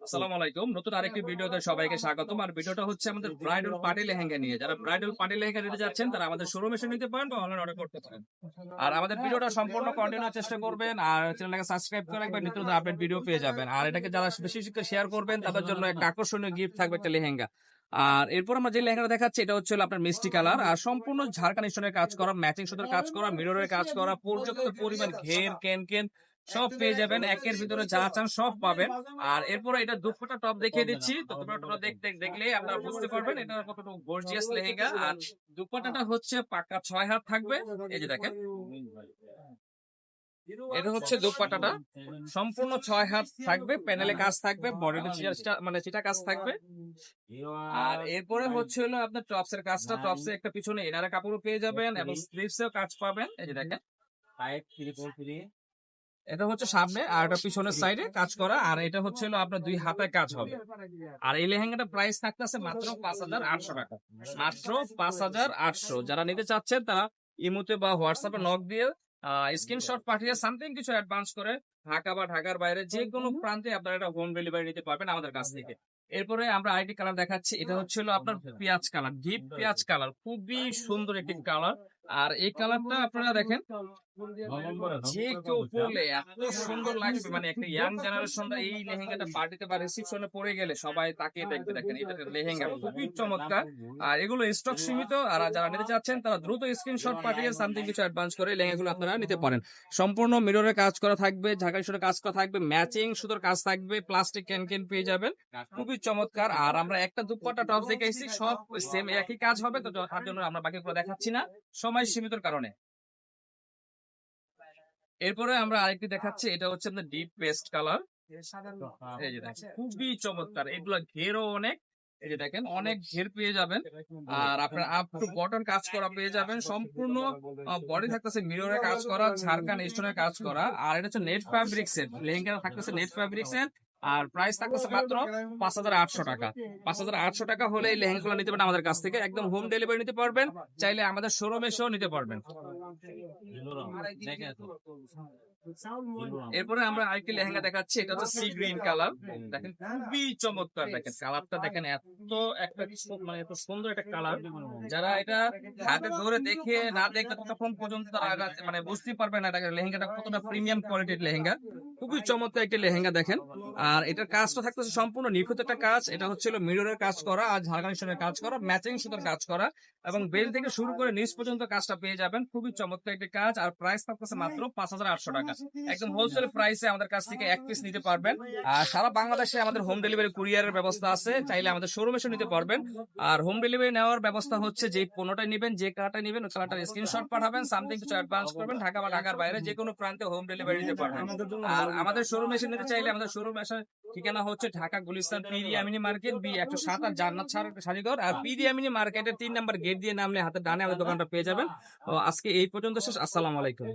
আসসালামু আলাইকুম। নতুন আরেকটি ভিডিওতে সবাইকে স্বাগতম। আর ভিডিওটা হচ্ছে আমাদের ব্রাইডাল পার্টি লেহেঙ্গা নিয়ে। যারা ব্রাইডাল পার্টি লেহেঙ্গা নিতে যাচ্ছেন তারা আমাদের শোরুমে এসে নিতে পারেন বা অনলাইন অর্ডার করতে পারেন। আর আমাদের ভিডিওটা সম্পূর্ণ কন্টিনিউ চেষ্টা করবেন আর চ্যানেলটাকে সাবস্ক্রাইব করে রাখবেন, নিত্য নতুন আপডেট ভিডিও পেয়ে যাবেন। আর এটাকে যারা বেশি বেশি করে শেয়ার করবেন তাদের জন্য একটা আকর্ষণীয় গিফট থাকবে, একটা লেহেঙ্গা। আর এরপর আমরা যে লেহেঙ্গাটা দেখাচ্ছি এটা হচ্ছে হলো আপনার মিষ্টি কালার আর সম্পূর্ণ ঝাড়খান্ড স্টোনের কাজ করা, ম্যাচিং সুতোর কাজ করা, মিররের কাজ করা, পর্যাপ্ত পরিমাণ ঘের কেন কেন সব পেয়ে যাবেন। একের ভিতরে যা চান সব পাবেন। আর এরপরে এটা দুপাট্টা টপ দেখিয়ে দিচ্ছি, তো দুপাট্টা দেখলেই আপনারা বুঝতে পারবেন এটা কতটুকু গর্জিয়াস লেহেঙ্গা। আর দুপাট্টাটা হচ্ছে পাক্কা 6 হাত থাকবে, এই যে দেখেন। এটা হচ্ছে দুপাট্টাটা সম্পূর্ণ 6 হাত থাকবে, প্যানেলে কাজ থাকবে, বডিতে মানে চিটা কাজ থাকবে। আর এরপরে হচ্ছে হলো আপনার টপস এর কাজটা, টপসে একটা পিছনে এনারা কাপড়ও পেয়ে যাবেন এবং স্লিভসেও কাজ পাবেন, এই যে দেখেন। এটা হচ্ছে সামনে আর এটা পিছনের সাইডে কাজ করা, আর এটা হচ্ছে হলো আপনার 2 হাতে কাজ হবে। আর এই লেহেঙ্গাটা প্রাইস থাকতেছে মাত্র 5,800 টাকা, মাত্র 5,800। যারা নিতে চাচ্ছেন তারা ইমোতে বা হোয়াটসঅ্যাপে নক দিয়ে স্ক্রিনশট পাঠিয়ে সামথিং কিছু অ্যাডভান্স করে ঢাকা বা ঢাকার বাইরে যে কোনো প্রান্তে আপনারা এটা হোম ডেলিভারি নিতে পারবেন আমাদের কাছ থেকে। এরপরে আমরা আরেকটি কালার দেখাচ্ছি, এটা হচ্ছে হলো আপনার পেঁয়াজ কালার, ডিপ পেঁয়াজ কালার, খুবই সুন্দর একটি কালার। আর এই কালারটা আপনারা দেখেন, যে কেউ পরলে এত সুন্দর লাগবে, মানে একটা ইয়াং জেনারেশনরা এই লেহেঙ্গাটা পার্টিতে বা রিসেপশনে পরে গেলে সবাই তাকে দেখবে। দেখেন এটা লেহেঙ্গা খুবই চমৎকার। আর এগুলো স্টক সীমিত, আর যারা নিতে চাচ্ছেন তারা দ্রুত স্ক্রিনশট পাঠিয়ে সামথিং কিছু অ্যাডভান্স করে লেহেঙ্গাগুলো আপনারা নিতে পারেন। সম্পূর্ণ মিররে কাজ করা থাকবে, ঝাঁকাই সুতোর কাজ করা থাকবে, ম্যাচিং সুতোর কাজ থাকবে, প্লাস্টিক ক্যান পেয়ে যাবেন, খুবই চমৎকার। আর আমরা একটা দুপাট্টা টপ দেখাইছি, সব সেম একই কাজ হবে, তো তার জন্য আমরা বাকিগুলো দেখাচ্ছি না সময় সীমিতর কারণে। এরপরে আমরা আরেকটি দেখাচ্ছি, এটা হচ্ছে আপনার ডিপ পেস্ট কালার, এই যে দেখেন খুবই চমৎকার। এগুলা ঘেরও অনেক, এই যে দেখেন অনেক ঘের পেয়ে যাবেন। আর আপনার আপ টু বটন কাজ করা পেয়ে যাবেন, সম্পূর্ণ বডি থাকতেছে মিররে কাজ করা, ঝাড়খান্ড স্টোনের কাজ করা। আর এটা হচ্ছে নেট ফ্যাব্রিক্স এর লেহেঙ্গা, থাকতেছে নেট ফ্যাব্রিক্স এর। আর প্রাইস থাকতেছে মাত্র 5,800 টাকা। 5,800 টাকা হলে এই লেহেঙ্গাগুলো নিতে পারেন আমাদের কাছ থেকে, একদম হোম ডেলিভারি নিতে পারবেন, চাইলে আমাদের শোরুমে এসেও নিতে পারবেন। এরপরে আমরা আরেকটি লেহেঙ্গা দেখাচ্ছি, এটা হচ্ছে সি গ্রিন কালার, দেখেন খুবই চমৎকার। দেখেন কালারটা দেখেন, এত একটা মানে এত সুন্দর একটা কালার। যারা এটা হাতে ধরে দেখে না দেখে ততক্ষণ পর্যন্ত তারা মানে বুঝতে পারবে না এটা লেহেঙ্গাটা কতটা প্রিমিয়াম কোয়ালিটির লেহেঙ্গা। খুবই চমৎকার একটি লেহেঙ্গা দেখেন। আর এটার কাজটা থাকতেছে সম্পূর্ণ নিখুঁত একটা কাজ। এটা হচ্ছে মিররের কাজ করা আর ঝাড়খান্ড কাজ করা, ম্যাচিং সুতার কাজ করা, এবং বেল থেকে শুরু করে নিচ পর্যন্ত কাজটা পেয়ে যাবেন। খুবই চমৎকার একটি কাজ। আর প্রাইস থাকতেছে মাত্র 5,800 টাকা। একদম হোলসেল প্রাইসে আমাদের কাছ থেকে এক পিস নিতে পারবেন। আর সারা বাংলাদেশে আমাদের হোম ডেলিভারি কুরিয়ারের ব্যবস্থা আছে, চাইলে আমাদের শোরুমে এসে নিতে পারবেন। আর হোম ডেলিভারি নেওয়ার ব্যবস্থা হচ্ছে, যে পণ্যটাই নেবেন, যে কালারটা নেবেন ওই কালারটার স্ক্রিনশট পাঠাবেন, সামথিং কিছু অ্যাডভান্স করবেন, ঢাকা বা ঢাকার বাইরে যে কোনো প্রান্তে হোম ডেলিভারি নিতে পারবেন। আর আমাদের শোরুমে এসে নিতে চাইলে আমাদের শোরুমে আসার ঠিকানা হচ্ছে Dhaka Gulistan PD Amini market, B107 আর জান্নাত শাড়িঘর। আর পিডি আমিনি মার্কেটের 3 নম্বর গেট দিয়ে নামলে হাতের ডানে আমাদের দোকানটা পেয়ে যাবেন। তো আজকে এই পর্যন্ত শেষ। আসসালামু আলাইকুম।